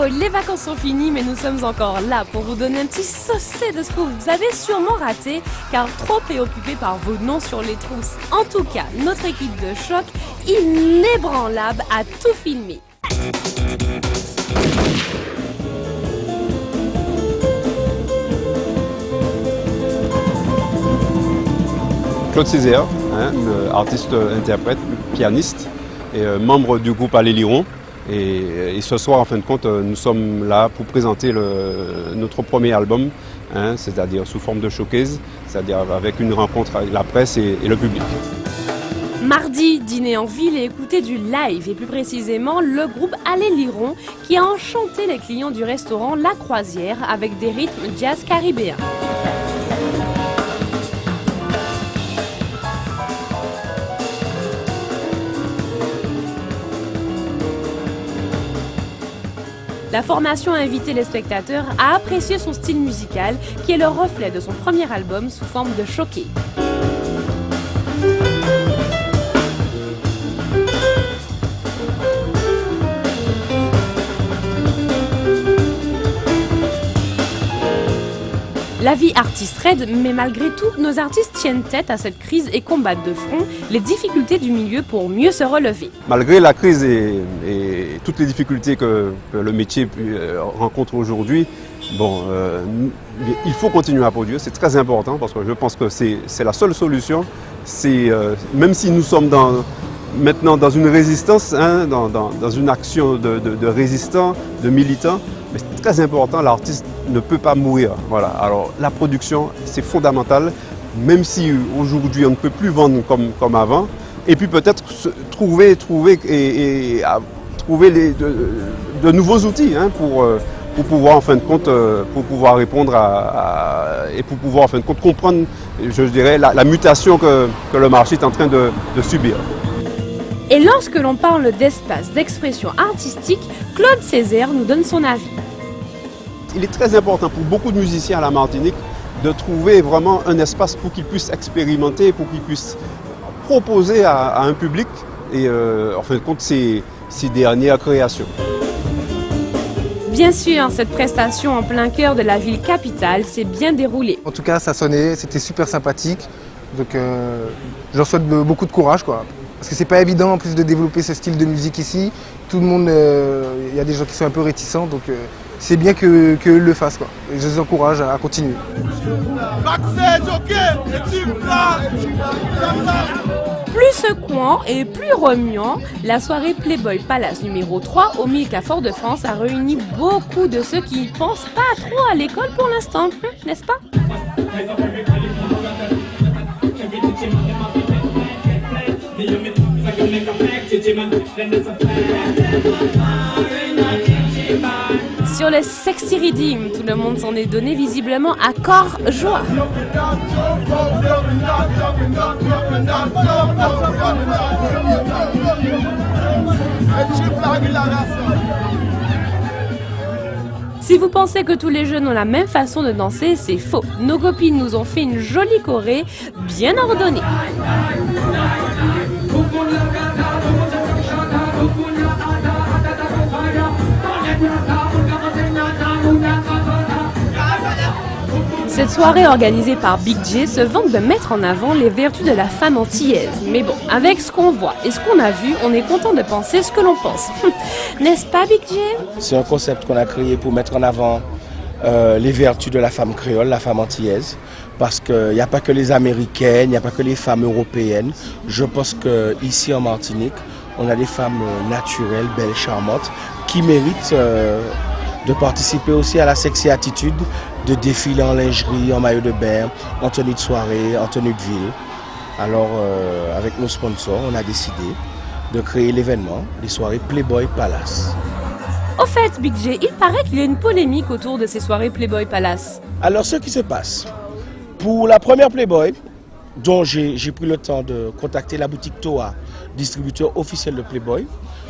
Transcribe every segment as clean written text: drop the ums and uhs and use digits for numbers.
les vacances sont finies, mais nous sommes encore là pour vous donner un petit saucé de ce que vous avez sûrement raté, car trop préoccupés par vos noms sur les trousses. En tout cas, notre équipe de choc, inébranlable, a tout filmé. Claude Césaire, artiste, interprète, pianiste et membre du groupe Alléliron. Et ce soir, en fin de compte, nous sommes là pour présenter notre premier album, c'est-à-dire sous forme de showcase, c'est-à-dire avec une rencontre avec la presse et le public. Mardi, dîner en ville et écouter du live, et plus précisément le groupe Alléliron qui a enchanté les clients du restaurant La Croisière avec des rythmes jazz caribéens. La formation a invité les spectateurs à apprécier son style musical qui est le reflet de son premier album sous forme de showcase. La vie artiste raide, mais malgré tout, nos artistes tiennent tête à cette crise et combattent de front les difficultés du milieu pour mieux se relever. Malgré la crise et toutes les difficultés que le métier rencontre aujourd'hui, il faut continuer à produire, c'est très important parce que je pense que c'est la seule solution. Même si nous sommes maintenant dans une résistance, dans une action de résistants, de militants, mais c'est très important, l'artiste ne peut pas mourir. Voilà. Alors la production, c'est fondamental, même si aujourd'hui on ne peut plus vendre comme avant. Et puis peut-être trouver de nouveaux outils pour pouvoir en fin de compte pour pouvoir répondre et pour pouvoir en fin de compte comprendre, je dirais, la mutation que le marché est en train de subir. Et lorsque l'on parle d'espace d'expression artistique, Claude Césaire nous donne son avis. Il est très important pour beaucoup de musiciens à la Martinique de trouver vraiment un espace pour qu'ils puissent expérimenter, pour qu'ils puissent proposer à un public et en fin de compte ces dernières créations. Bien sûr, cette prestation en plein cœur de la ville capitale s'est bien déroulée. En tout cas, ça sonnait, c'était super sympathique. Donc je leur souhaite beaucoup de courage, quoi. Parce que c'est pas évident en plus de développer ce style de musique ici. Tout le monde, il y a des gens qui sont un peu réticents, donc c'est bien qu'eux le fassent, quoi. Et je les encourage à continuer. Plus secouant et plus remuant, la soirée Playboy Palace numéro 3 au Milka Fort-de-France a réuni beaucoup de ceux qui ne pensent pas trop à l'école pour l'instant, n'est-ce pas? Sur le Sexy Redeem, tout le monde s'en est donné visiblement à corps joie. Si vous pensez que tous les jeunes ont la même façon de danser, c'est faux. Nos copines nous ont fait une jolie choré bien ordonnée. Cette soirée organisée par Big J se vante de mettre en avant les vertus de la femme antillaise. Mais bon, avec ce qu'on voit et ce qu'on a vu, on est content de penser ce que l'on pense. N'est-ce pas, Big J? C'est un concept qu'on a créé pour mettre en avant les vertus de la femme créole, la femme antillaise. Parce qu'il n'y a pas que les Américaines, il n'y a pas que les femmes européennes. Je pense qu'ici en Martinique, on a des femmes naturelles, belles, charmantes, qui méritent de participer aussi à la sexy attitude, de défiler en lingerie, en maillot de bain, en tenue de soirée, en tenue de ville. Alors, avec nos sponsors, on a décidé de créer l'événement, les soirées Playboy Palace. Au fait, Big J, il paraît qu'il y a une polémique autour de ces soirées Playboy Palace. Alors, ce qui se passe, pour la première Playboy, dont j'ai pris le temps de contacter la boutique Toa, distributeur officiel de Playboy,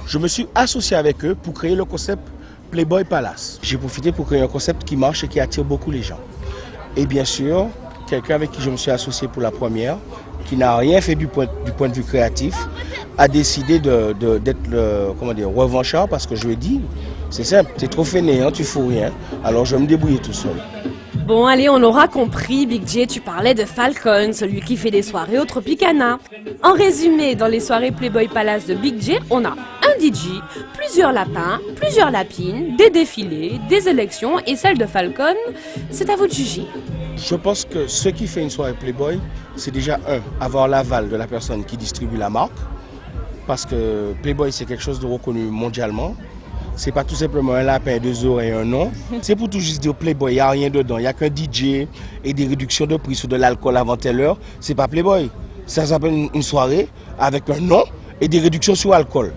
je me suis associé avec eux pour créer le concept Playboy Palace. J'ai profité pour créer un concept qui marche et qui attire beaucoup les gens. Et bien sûr, quelqu'un avec qui je me suis associé pour la première, qui n'a rien fait du point de vue créatif, a décidé d'être le revanchard parce que je lui ai dit, c'est simple, tu es trop fainéant, tu fous rien, alors je vais me débrouiller tout seul. Bon, allez, on l'aura compris, Big J, tu parlais de Falcon, celui qui fait des soirées au Tropicana. En résumé, dans les soirées Playboy Palace de Big J, on a un DJ, plusieurs lapins, plusieurs lapines, des défilés, des élections et celle de Falcon, c'est à vous de juger. Je pense que ce qui fait une soirée Playboy, c'est déjà avoir l'aval de la personne qui distribue la marque, parce que Playboy c'est quelque chose de reconnu mondialement. C'est pas tout simplement un lapin, 2 oreilles et un nom. C'est pour tout juste dire Playboy, il n'y a rien dedans. Il n'y a qu'un DJ et des réductions de prix sur de l'alcool avant telle heure. C'est pas Playboy. Ça s'appelle une soirée avec un nom et des réductions sur alcool.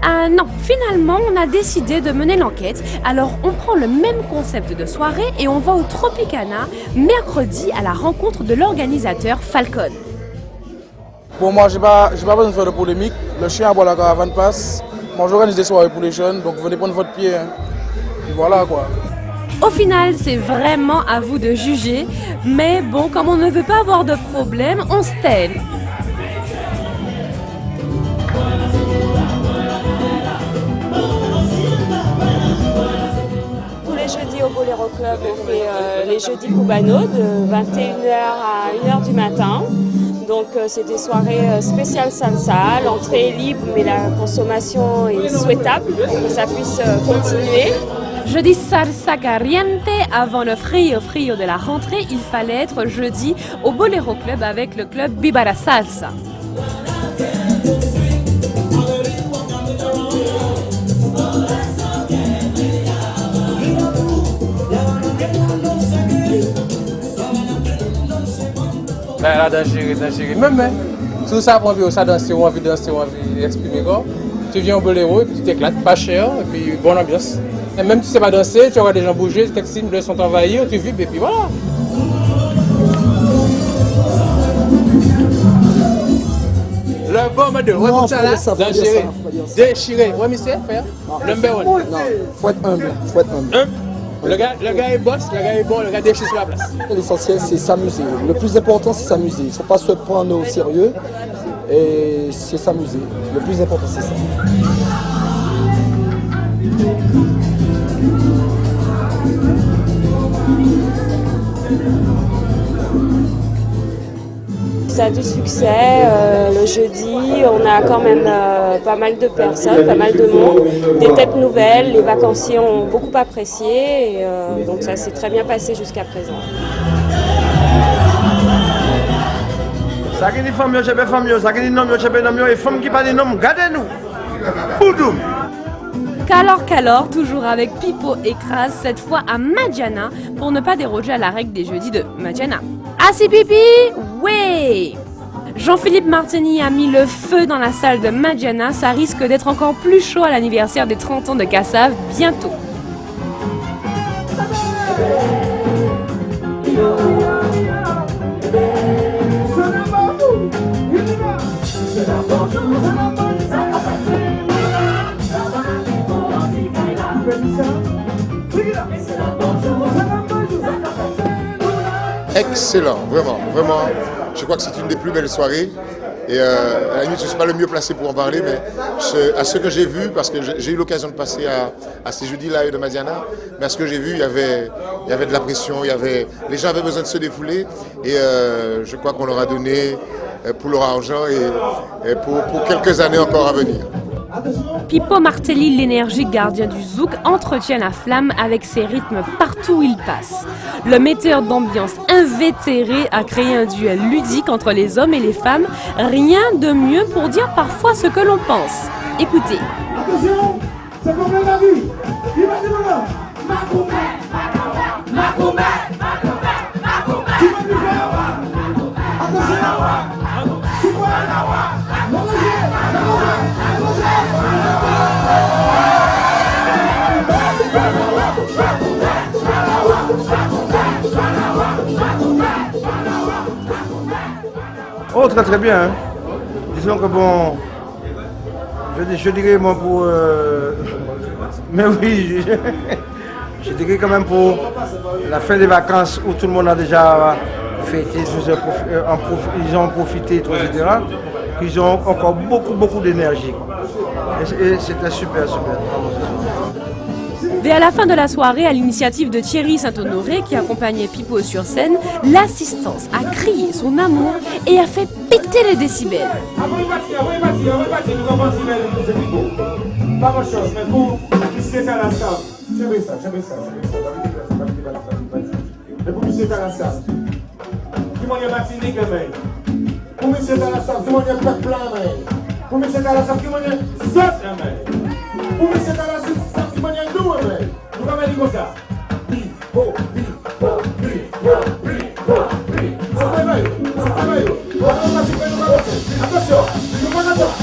Ah non, finalement, on a décidé de mener l'enquête. Alors, on prend le même concept de soirée et on va au Tropicana mercredi à la rencontre de l'organisateur Falcon. Bon, moi, j'ai pas besoin de faire de polémique. Le chien aboie la caravane passe. Moi, j'organise des soirées pour les jeunes, donc venez prendre votre pied. Hein. Et voilà quoi. Au final, c'est vraiment à vous de juger. Mais bon, comme on ne veut pas avoir de problème, on se tait. Tous les jeudis au Bolero Club, on fait les jeudis Cubano de 21h à 1h du matin. Donc c'est des soirées spéciales salsa, l'entrée est libre mais la consommation est souhaitable pour que ça puisse continuer. Jeudi salsa caliente, avant le frio de la rentrée, il fallait être jeudi au Bolero Club avec le club Viva la Salsa. Là, danser. Même, tout ça, on veut ça danser, on veut exprimer quoi. Tu viens au boléro et puis tu t'éclates, pas cher, et puis bonne ambiance. Et même si tu ne sais pas danser, tu vois des gens bouger, les textiles sont envahis, tu vibres et puis voilà. Le bon modèle, ouais, comme ça là, danser, déchirer. Ouais, monsieur, faire. Number one. Non, faut être humble. Le gars est boss, le gars est bon, le gars déchire sur la place. L'essentiel, c'est s'amuser. Le plus important, c'est s'amuser. Il ne faut pas se prendre au sérieux. Et c'est s'amuser. Le plus important, c'est ça. Ça a du succès, le jeudi, on a quand même pas mal de personnes, pas mal de monde, des têtes nouvelles, les vacanciers ont beaucoup apprécié, et, donc ça s'est très bien passé jusqu'à présent. Ça qui dit femme, je vais femme, ça qui dit nom, je vais nom, et femme qui parle de nom, gardez-nous. Poudou. Calor, toujours avec Pipo et Kras, cette fois à Madiana, pour ne pas déroger à la règle des jeudis de Madiana. Ah si pipi? Ouais! Jean-Philippe Martini a mis le feu dans la salle de Madiana, ça risque d'être encore plus chaud à l'anniversaire des 30 ans de Kassav bientôt. Excellent, vraiment. Je crois que c'est une des plus belles soirées. Et à la limite, je ne suis pas le mieux placé pour en parler, mais à ce que j'ai vu, parce que j'ai eu l'occasion de passer à ces jeudis-là de Madiana, mais à ce que j'ai vu, il y avait de la pression, les gens avaient besoin de se défouler. Et je crois qu'on leur a donné pour leur argent et pour quelques années encore à venir. Pipo Martelli, l'énergique gardien du zouk, entretient la flamme avec ses rythmes partout où il passe. Le metteur d'ambiance invétéré a créé un duel ludique entre les hommes et les femmes. Rien de mieux pour dire parfois ce que l'on pense. Écoutez. Attention, ça complète la vue. Il va dire là. Attention. Oh, très bien. Hein. Disons que bon, je dirais moi pour... mais oui, je dirais quand même pour la fin des vacances où tout le monde a déjà fêté, ils ont profité, etc. qu'ils ont encore beaucoup d'énergie. Et c'était super, super. Et à la fin de la soirée, à l'initiative de Thierry Saint-Honoré qui accompagnait Pipo sur scène, l'assistance a crié son amour et a fait péter les décibels. Avant de partir, nous avons c'est Pipo. Pas grand chose, mais vous, c'est à la salle. J'aime ça. Mais pour monsieur à la salle, qui m'en est matinée que même. Pour monsieur à la salle, qui m'en est plein même. Pour monsieur à la salle, qui m'en est sept même. Pour monsieur à la salle, qui m'en est deux même. Nous allons dire comme ça. Pipo. Ça fait mal. Attention, nous allons attendre.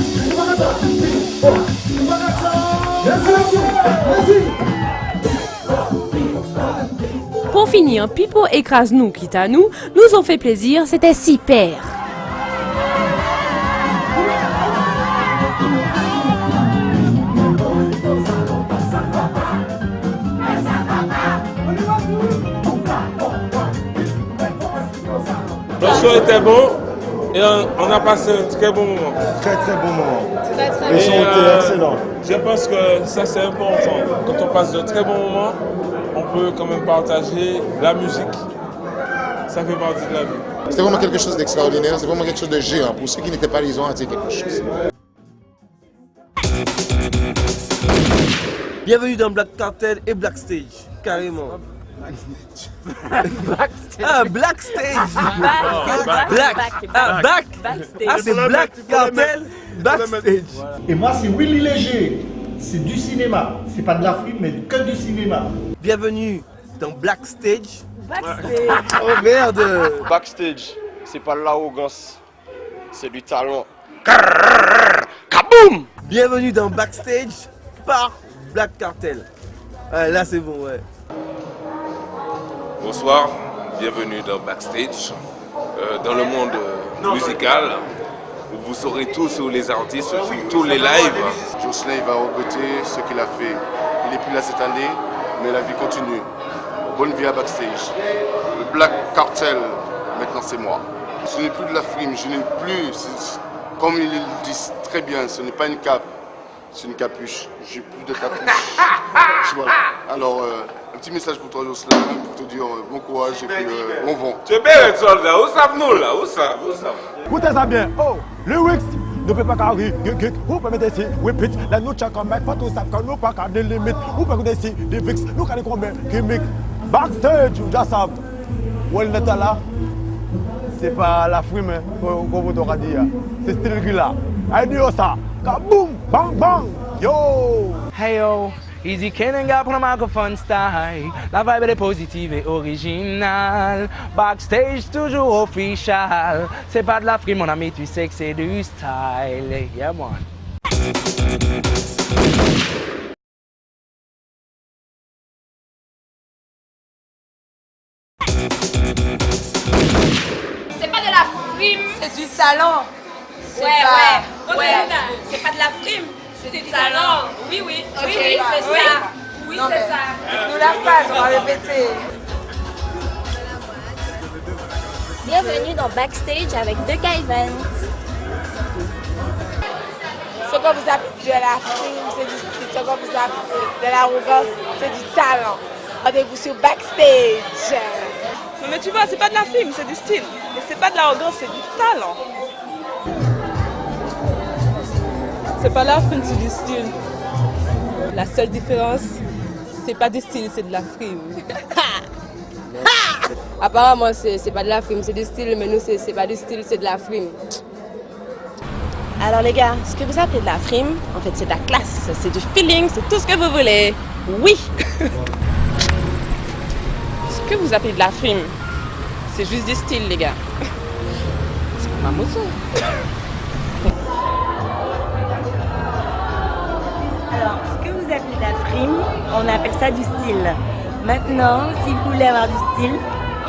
Pour finir, Pipo écrase nous, quitte à nous ont fait plaisir, c'était super. Le show était bon et on a passé un très bon moment. Très bon moment. Le show était excellent. Je pense que ça c'est important. Quand on passe de très bons moments, on peut quand même partager la musique. Ça fait partie de la vie. C'était vraiment quelque chose d'extraordinaire, c'est vraiment quelque chose de géant. Pour ceux qui n'étaient pas là, ils ont raté quelque chose. Bienvenue dans Black Cartel et Black Stage, carrément. Black Stage. C'est Black Cartel, Backstage. Et moi, c'est Willy Léger. C'est du cinéma. C'est pas de la frime, mais que du cinéma. Bienvenue dans Black Stage. Oh merde. Backstage, c'est pas de l'arrogance, c'est du talent. Kaboum! Bienvenue dans Backstage par Black Cartel. Là c'est bon, ouais. Bonsoir, bienvenue dans Backstage, dans le monde musical, où vous saurez tout sur les artistes, sur tous les lives. Jocelyn va regretter ce qu'il a fait. Il n'est plus là cette année, mais la vie continue. Bonne vie à Backstage. Le Black Cartel, maintenant c'est moi. Ce n'est plus de la frime, je n'ai plus, comme ils le disent très bien, ce n'est pas une cape, c'est une capuche. J'ai plus de capuche. Voilà. Alors, un petit message pour toi Jocelyn, pour te dire bon courage et puis bon vent. Tu es bien les soldats, où savent-nous là? Où ça? Écoutez ça bien. Oh, lyrics ne peut pas carrer. Vous permettez ici, repeat. La nous check en mec, pas tout ça, quand nous pas qu'à des limites. Vous permettez ici, des vix, nous qu'à des combien, gimmick. Backstage, vous déjà savez. Où est le là? C'est pas la frime, comme vous t'aurez dit. C'est style là. Allez, dis ça. Kaboom, bang, bang. Yo! Hey yo, Easy Ken gars pour le microphone style. La vibe est positive et originale. Backstage toujours official. C'est pas de la frime mon ami, tu sais que c'est du style. Yeah man. C'est pas de la frime, c'est du talent. Ouais. C'est pas de la frime, c'est du talent. Oui, c'est ça. Oui, c'est ça. Nous la phrase, on va répéter. Bienvenue dans Backstage avec The Guy Evans. Ce qu'on vous appelle de la frime, c'est du style. Ce qu'on vous appelle de l'arrogance, c'est du talent. Rendez-vous sur Backstage. Mais tu vois, c'est pas de la frime, c'est du style. Et c'est pas de l'arrogance, c'est du talent. C'est pas la frime, c'est du style. La seule différence, c'est pas du style, c'est de la frime. Apparemment, c'est pas de la frime, c'est du style, mais nous, c'est pas du style, c'est de la frime. Alors les gars, ce que vous appelez de la frime, en fait c'est de la classe, c'est du feeling, c'est tout ce que vous voulez. Oui. Ce que vous appelez de la frime, c'est juste du style les gars. C'est comme un moto. Alors, ce que vous appelez de la frime, on appelle ça du style. Maintenant, si vous voulez avoir du style,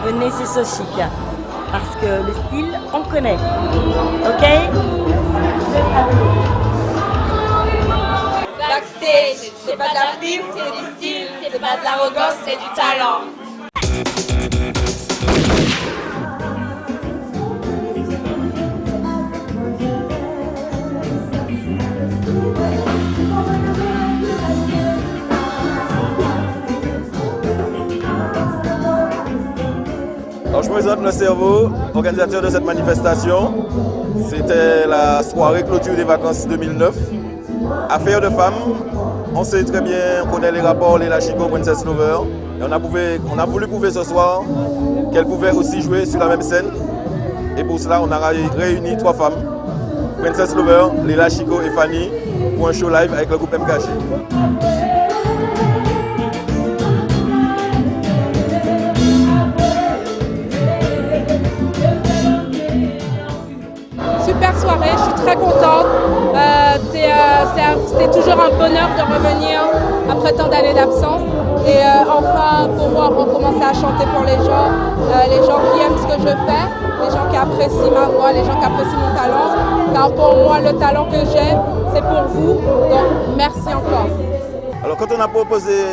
venez chez Sochic. Parce que le style, on connaît. Ok? Backstage, c'est pas de la frime, c'est du style. C'est pas de l'arrogance, c'est du talent. Alors je me présente le cerveau, organisateur de cette manifestation. C'était la soirée clôture des vacances 2009. Affaire de femmes, on sait très bien, on connaît les rapports Leila Chico, Princess Lover. Et on a voulu prouver ce soir qu'elles pouvaient aussi jouer sur la même scène. Et pour cela, on a réuni 3 femmes, Princess Lover, Leila Chico et Fanny, pour un show live avec le groupe MKG. Super soirée, je suis très contente. C'était toujours un bonheur de revenir après tant d'années d'absence et enfin pouvoir recommencer à chanter pour les gens qui aiment ce que je fais, les gens qui apprécient ma voix, les gens qui apprécient mon talent. Car pour moi, le talent que j'ai, c'est pour vous. Donc merci encore. Alors quand on a proposé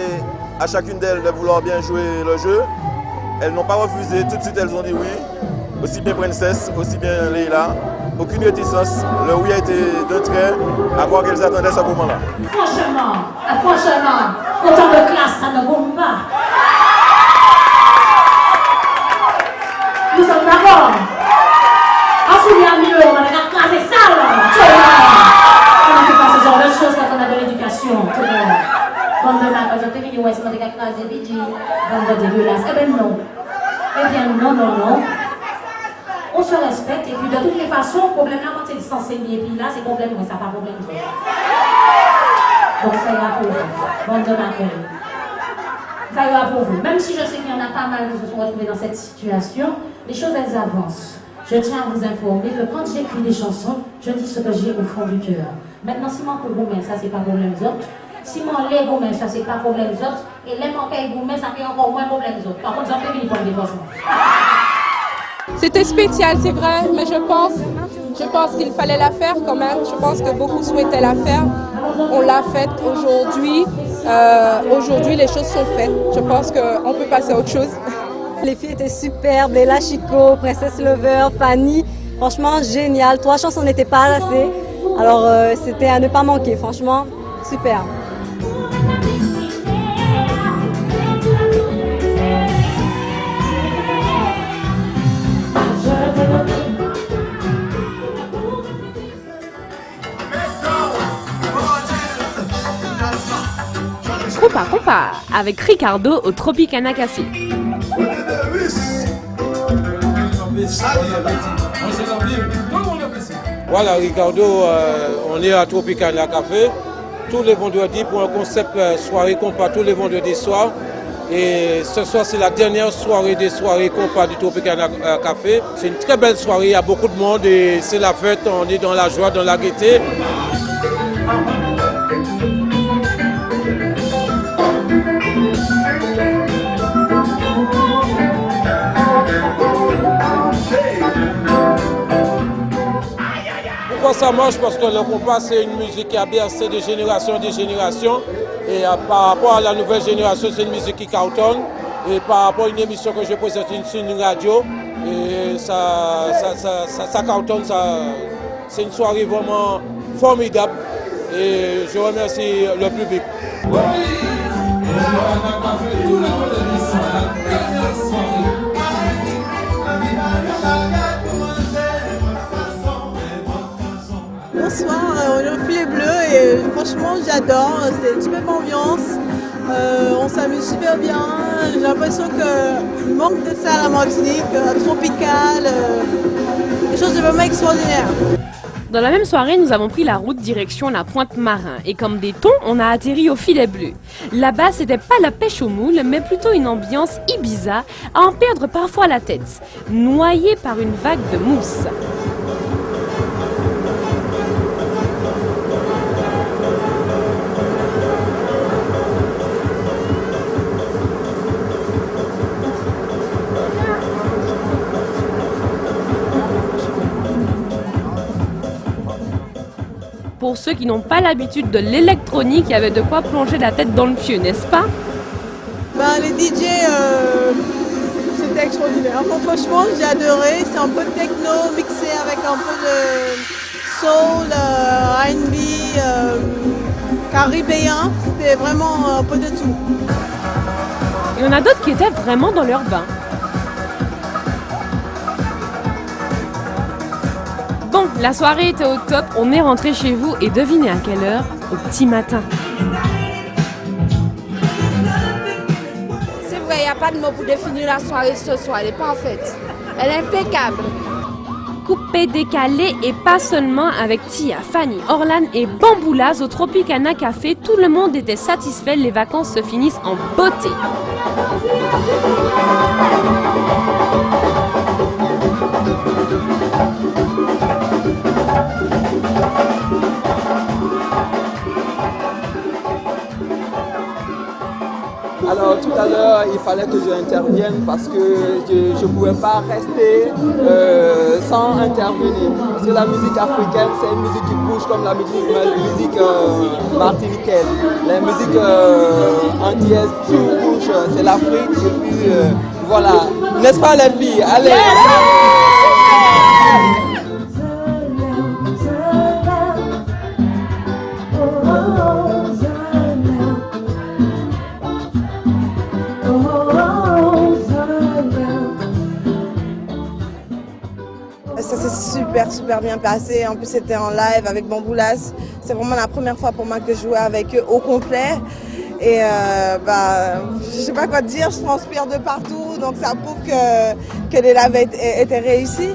à chacune d'elles de vouloir bien jouer le jeu, elles n'ont pas refusé, tout de suite elles ont dit oui. Aussi bien Princess, aussi bien Leila. Aucune réticence, le oui a été d'un trait à voir qu'elles attendaient ce moment-là. Franchement, autant de classe, ça ne compte pas. Nous sommes d'accord. Ensuite, il y a mieux, on a classe et ça, on ne fait pas ce genre de choses quand on a de l'éducation. Comme demain, quand je te dis, ouais, c'est moi qui ai classé, puis tu vas me dégueulasse. Eh bien non. Eh bien non. On se respecte et puis de toutes les façons, le problème là, quand c'est s'enseigner, et puis là, c'est problème, mais ça pas problème. Donc ça ira pour vous, bande de m'appel. Ça ira pour vous. Même si je sais qu'il y en a pas mal qui se sont retrouvés dans cette situation, les choses elles avancent. Je tiens à vous informer que quand j'écris des chansons, je dis ce que j'ai au fond du cœur. Maintenant, si mon pour vous, ça c'est pas problème autres. Si mon lait vous, ça c'est pas problème autres. Et les manqués vous, ça fait encore moins problème autres. Par contre, j'en peux venir pour le défenseur. C'était spécial, c'est vrai, mais je pense qu'il fallait la faire quand même. Je pense que beaucoup souhaitaient la faire. On l'a faite aujourd'hui. Aujourd'hui, les choses sont faites. Je pense qu'on peut passer à autre chose. Les filles étaient superbes. Leila Chico, Princess Lover, Fanny. Franchement, génial. 3 chansons n'étaient pas assez. Alors, c'était à ne pas manquer. Franchement, super. Compa avec Ricardo au Tropicana Café. Voilà Ricardo, on est à Tropicana Café tous les vendredis pour un concept soirée compas tous les vendredis soirs. Et ce soir c'est la dernière soirée des soirées compas du Tropicana Café. C'est une très belle soirée, il y a beaucoup de monde et c'est la fête, on est dans la joie, dans la gaieté. Pourquoi ça marche? Parce que le compas c'est une musique qui a bercé de génération en génération. Et par rapport à la nouvelle génération, c'est une musique qui cartonne. Et par rapport à une émission que je présente sur une radio, et ça cartonne, c'est une soirée vraiment formidable. Et je remercie le public. Bonsoir, on est au Filet Bleu et franchement j'adore, c'est une superbe ambiance, on s'amuse super bien, j'ai l'impression qu'il manque de ça à la Martinique, tropical, des choses de vraiment extraordinaires. Dans la même soirée, nous avons pris la route direction la Pointe-Marin et comme des thons, on a atterri au Filet Bleu. Là-bas, c'était pas la pêche aux moules, mais plutôt une ambiance Ibiza à en perdre parfois la tête, noyé par une vague de mousse. Pour ceux qui n'ont pas l'habitude de l'électronique, il y avait de quoi plonger la tête dans le pieu, n'est-ce pas? Les DJ, c'était extraordinaire. Bon, franchement, j'ai adoré. C'est un peu de techno mixé avec un peu de soul, R&B, caribéen. C'était vraiment un peu de tout. Il y en a d'autres qui étaient vraiment dans leur bain. La soirée était au top, on est rentré chez vous et devinez à quelle heure? Au petit matin. C'est vrai, il n'y a pas de mots pour définir la soirée ce soir, elle est parfaite. Elle est impeccable. Coupé, décalé et pas seulement avec Tia, Fanny, Orlan et Bamboulaz au Tropicana Café, tout le monde était satisfait, les vacances se finissent en beauté. Alors tout à l'heure, il fallait que j'intervienne parce que je ne pouvais pas rester sans intervenir. Parce que la musique africaine, c'est une musique qui bouge comme la musique martiniquaise. La musique antillaise, tout bouge, c'est l'Afrique. Et puis voilà, n'est-ce pas les filles? Allez! Ça s'est super bien passé. En plus, c'était en live avec Bamboulaz. C'est vraiment la première fois pour moi que je jouais avec eux au complet. Et je sais pas quoi te dire, je transpire de partout. Donc ça prouve que les lives étaient réussis.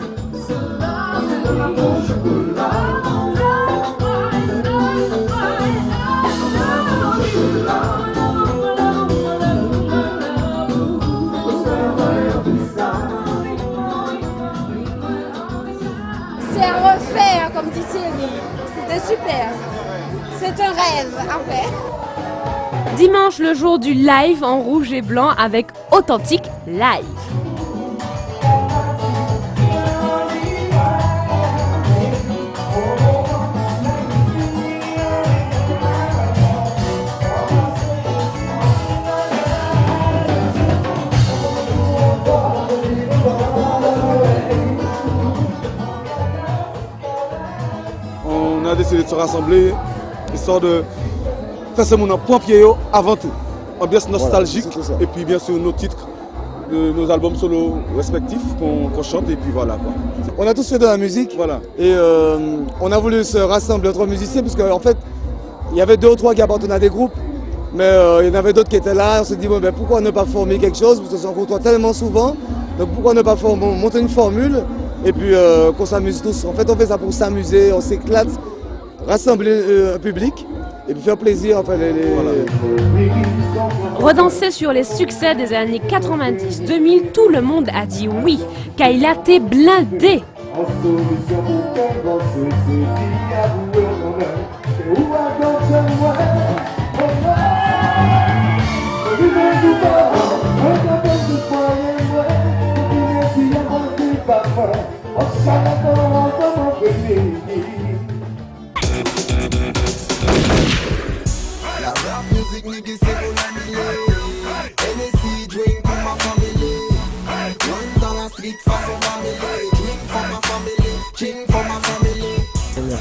C'est à refaire, comme dit Thierry. C'était super. C'est un rêve, en fait. Dimanche, le jour du live en rouge et blanc avec Authentique Live. On a décidé de se rassembler, histoire de faire ce moment point pied avant tout. Ambiance nostalgique, voilà, et puis bien sûr nos titres de nos albums solo respectifs qu'on chante, et puis voilà quoi. On a tous fait de la musique, voilà. Et on a voulu se rassembler entre musiciens, parce qu'en fait, il y avait 2 ou 3 qui appartenaient à des groupes, mais il y en avait d'autres qui étaient là. On s'est dit, bon, ben, pourquoi ne pas former quelque chose, parce qu'on se rencontre tellement souvent, donc pourquoi ne pas monter une formule, et puis qu'on s'amuse tous. En fait, on fait ça pour s'amuser, on s'éclate, rassembler un public, et puis faire plaisir. Enfin, voilà. Redanser sur les succès des années 90-2000, tout le monde a dit oui. Kayla, t'es blindé.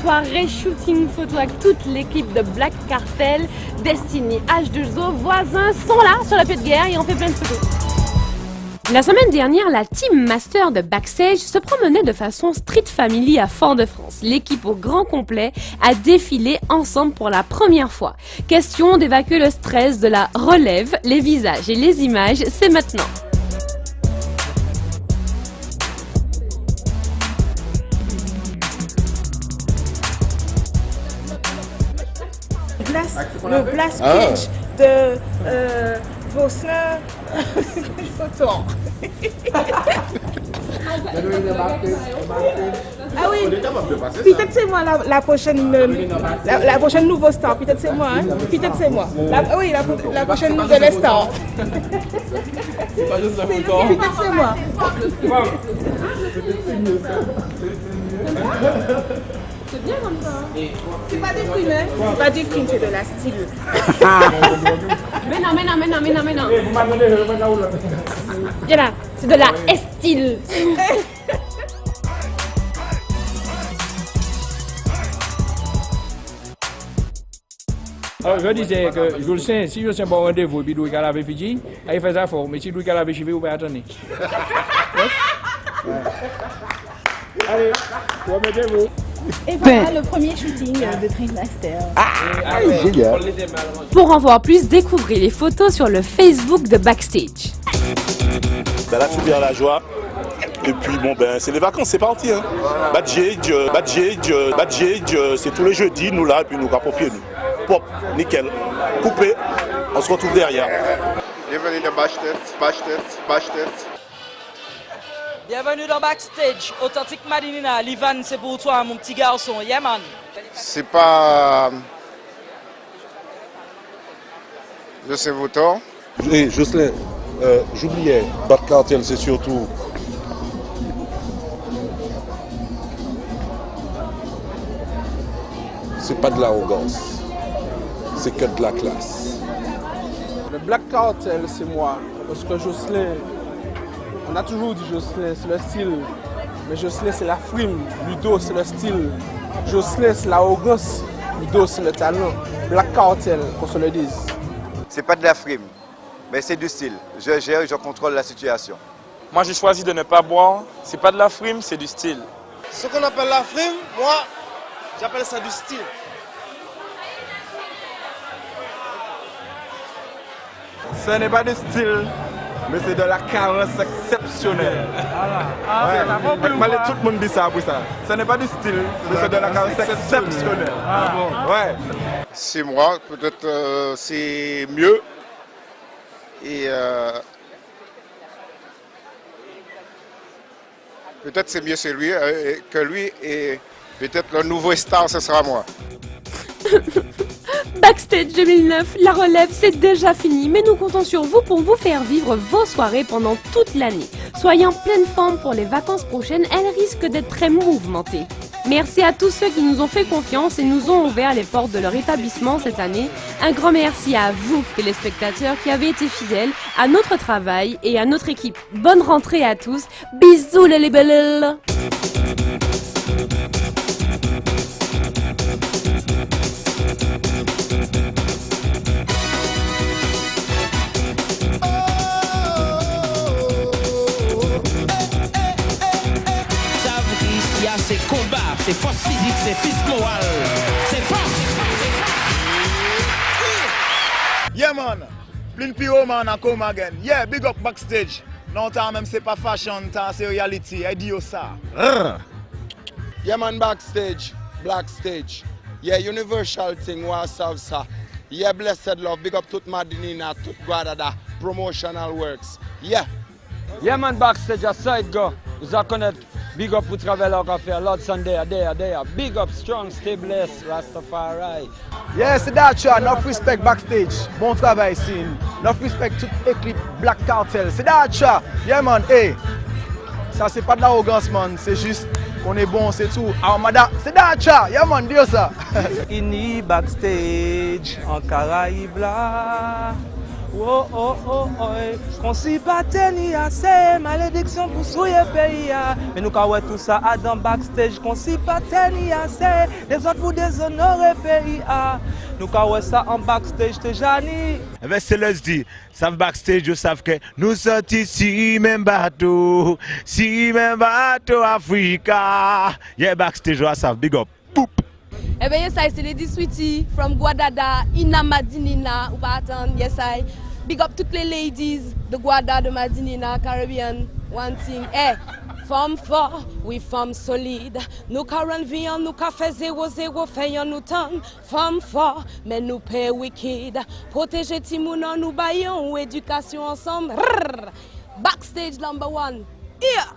Soirée shooting photo avec toute l'équipe de Black Cartel, Destiny, H2O, voisins sont là sur la pied de guerre et on fait plein de photos. La semaine dernière, la team master de Backstage se promenait de façon street family à Fort-de-France. L'équipe au grand complet a défilé ensemble pour la première fois. Question d'évacuer le stress de la relève, les visages et les images, c'est maintenant. Le blast pitch de vos sœurs. Ah oui, peut-être c'est moi la prochaine nouveau star, peut-être c'est moi, hein? Peut-être c'est moi. La prochaine nouvelle star. Peut-être c'est moi. C'est bien comme ça. C'est pas des films, hein? C'est pas des films, c'est de la style. Mais non. Voilà, c'est de la style. Alors, je disais que je le sais, si je suis bon rendez-vous et puis il doit laver Fidji, il fait ça fort, mais si il doit laver chez vous, vous attendez. Allez, remettez-vous. Et voilà le premier shooting de Dream Master. Génial. Pour en voir plus, découvrez les photos sur le Facebook de Backstage. Ben là, c'est bien la joie. Et puis bon, ben c'est les vacances, c'est parti. Hein. Badgage, c'est tous les jeudis, nous là, et puis nous approprions nous. Pop, nickel, coupé, on se retrouve derrière. Bienvenue dans Backstage. Bienvenue dans Backstage, authentique Madinina. Livan, c'est pour toi, mon petit garçon. Yeah, man. C'est pas. Je sais vos torts. Et Jocelyn, j'oubliais, Bad Cartel, c'est surtout. C'est pas de l'arrogance, c'est que de la classe. Le Black Cartel, c'est moi. Parce que Jocelyn, on a toujours dit Jocelyn, c'est le style. Mais Jocelyn, c'est la frime. Ludo, c'est le style. Jocelyn, c'est l'arrogance. Ludo, c'est le talent. Black Cartel, qu'on se le dise. C'est pas de la frime, mais c'est du style. Je gère, je contrôle la situation. Moi, j'ai choisi de ne pas boire. C'est pas de la frime, c'est du style. Ce qu'on appelle la frime, moi, j'appelle ça du style. Ce n'est pas du style, mais c'est de la carence exceptionnelle. Voilà. Tout le monde dit ça pour ça. Ce n'est pas du style, mais c'est de la carence exceptionnelle. Ouais. C'est moi, peut-être c'est mieux. Et peut-être c'est mieux celui que lui. Et peut-être le nouveau star, ce sera moi. Backstage 2009, la relève c'est déjà fini, mais nous comptons sur vous pour vous faire vivre vos soirées pendant toute l'année. Soyez en pleine forme pour les vacances prochaines, elles risquent d'être très mouvementées. Merci à tous ceux qui nous ont fait confiance et nous ont ouvert les portes de leur établissement cette année. Un grand merci à vous, téléspectateurs, qui avez été fidèles à notre travail et à notre équipe. Bonne rentrée à tous, bisous les libellés. C'est combat, c'est force physique, c'est force morale, c'est force. Yeah man, plein piro man a come again. Yeah, big up Backstage. Non temps même c'est pas fashion, temps c'est reality. I dis ça. Yeah man, Backstage, Black Stage. Yeah, universal thing, what serve ça. Yeah, blessed love, big up tout Madinina, tout Guadada, promotional works. Yeah. Yeah man, Backstage, a side go. Vous en connaissez. Big up pour travailler au café, Lord Sunday, there. Big up, strong, stay blessed, Rastafari. Yes, that's right. Enough respect Backstage. Bon travail ici. Enough respect toute équipe Black Cartel. C'est that's right. Yeah man, hey. Ça c'est pas de l'arrogance man, c'est juste qu'on est bon, c'est tout. Alors madame, c'est that's right. Yeah man, dis ça. Ini Backstage, en Caraïbes là. Oh oh oh oh, on s'y battait ni assez, malédiction pour souiller pays. Mais nous quand tout ça à dans Backstage, qu'on s'y battait ni assez, des autres pour déshonorer pays. Nous quand ça en Backstage, t'es Jani. Eh bien c'est le dit, ça Backstage, je savent que nous sommes ici, même bateau, Africa. Yeah, Backstage, je savent, big up. Poup. Eh bien, yes, c'est Lady Sweetie from Guadada, Ina Madinina, ou pas attendre, yes, I. Big up toutes les ladies de Guadada, de Madinina, Caribbean, one thing. Eh, femme fort, oui, femme solide. Nous carons viand, nous café 0-0, faisons nous temps. Femme fort, mais nous pay wicked. Protéger Timounan, nous baillons, éducation ensemble. Rrr. Backstage number one. Yeah.